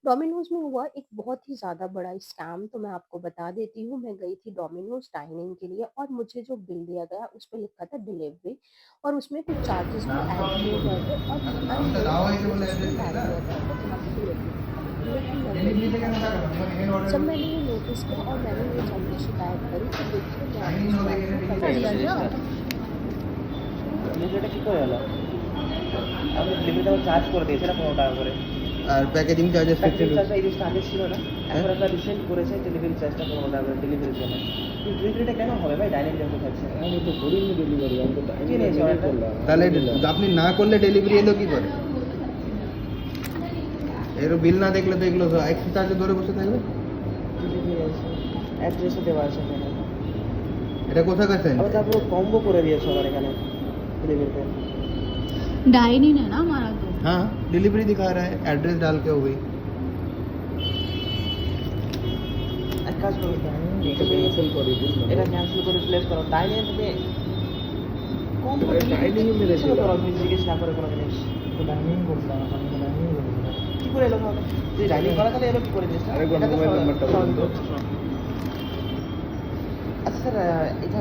Domino's में हुआ एक बहुत ही ज़्यादा बड़ा स्कैम, तो मैं आपको बता देती हूँ। मैं गई थी डोमिनोज़ डाइनिंग के लिए और मुझे जो बिल दिया गया उस पे लिखा था डिलीवरी और उसमें कुछ चार्जेस भी ऐड किए गए थे और अननोन एड्रेस उसमें डाल दिया गया था जहाँ पे डिलीवरी की थी। लेकिन मैं गई थी डोमिनोज़। जब मैंने ये नोटिस किया और मैंने ये जाके शिकायत करी, तो देखिए मैं आपको इस बात को कंक्लूज़न बताती हूँ। ডেলিভারিটা কি করে হলো? আপনি ডেলিভারিটা চার্জ করে দিয়েছেন না 15 টাকা করে। আর প্যাকেজিং চার্জেস প্যাকেজিং 50 চার্জটা এই জিনিসটা আগে ছিল না। হ্যাঁ? এখন আপনারা রিসেন্ট করেছে ডেলিভারি চার্জটা 15 টাকা করে ডেলিভারির জন্য। কিন্তু ডেলিভারিটা কেন হবে ভাই ডাইনিং যখন খাচ্ছে? আমি তো করিনি ডেলিভারি, আমি তো কে নিয়েছে টাইম অর্ডারটা? করলাম। তাহলে আপনি না করলে ডেলিভারি এলো কি করে? এর বিল না দেখলে তো এগুলো এক্সট্রা চার্জে ধরে বসে থাকবে। ডেলিভারি আছে। অ্যাড্রেসও দেওয়া আছে এখানে। এটা কোথাকার আবার সেন্টার? তারপরে কম্বো করে দিয়েছে আবার এখানে ডেলিভারিতে। डाइनिंग है ना हमारा तो। हाँ, डिलीवरी दिखा रहा है, एड्रेस डाल के हो गई। এক কাজ করুন এটা ক্যান্সেল করে দিন না। এটা ক্যান্সেল করে রিপ্লেস করো। ডাইনিং তুমি কম্বো আরে ডাইনিং এ মেরেছিল। করো তুমি জিজ্ঞেস না করে কোনো জিনিস। ডাইনিং করলাম, আমি ডাইনিং করলাম। কি করে এলো তাহলে? তুই ডাইনিং করা তাহলে এলো কি করে জিনিসটা? আরেকবার এটা তো মোবাইল সহজ- নাম্বারটা সহজ বলুন তো। হচ্ছে, শোনো। আচ্ছা স্যার এটা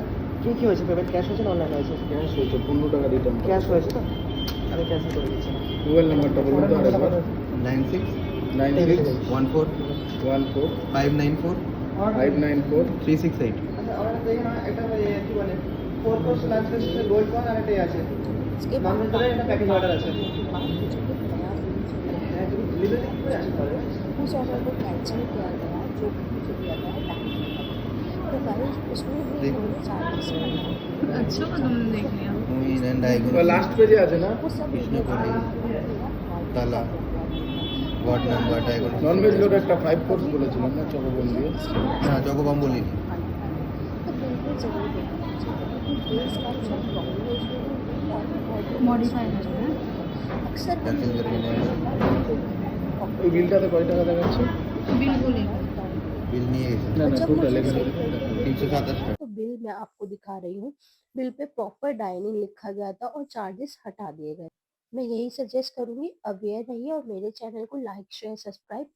কি হয়েছে পেমেন্ট ক্যাশ হয়েছে না অনলাইন হয়েছে? ক্যাশ হয়েছে 15 টাকা রিটার্ন। ক্যাশ হয়েছে তো আমি ক্যান্সেল করে দিচ্ছি না। মোবাইল নাম্বারটা বলুন তো আরেকবার। 96 96 14 14 594 594 368। আচ্ছা অর্ডার তো এখানে একটা কি বলে 4 course lunch restaurant gold one আর একটা আছে इसके নন बाद ভেজ একটা প্যাকেজ অর্ডার আছে। मुझे एक नया बिल जो है, হ্যাঁ তুমি ডেলিভারি কি করে আসতে পারবে? उस ऑर्डर को कैंसिल किया गया जो कि मुझे दिया गया डाइनिंग का। तो गाइस उसमें भी इन्होंने चार्जेस बढ़ाए। अच्छा हुआ तुमने देख लिया। मुइन एंड তো डायगोनल লাস্ট পেজে আছে না? वो सब कृष्ण एक कोली, ताला, ward number diagonal. Non veg লোক একটা 5 কোর্স বলেছিলাম না চকোবন দিয়ে। না চকোবাম বলিনি। तो बिल्कुल ज़रूर देखना चाहिए क्योंकि बेस का जो डोमिनोज में और भी बहुत मॉडिफाई हो जाए। अक्सर कैंसिल करके नहीं ওই বিলটাতে কয় টাকা দেখাচ্ছে? बिल्कुल ही। बिल नहीं है না না जब টোটাল मुझे এখানে चेक करके 327 का। तो बिल मैं आपको दिखा रही हूँ। बिल पे प्रॉपर डाइनिंग लिखा गया था और चार्जेस हटा दिए गए। मैं यही सजेस्ट करूंगी, अवेयर रहिए और मेरे चैनल को लाइक शेयर सब्सक्राइब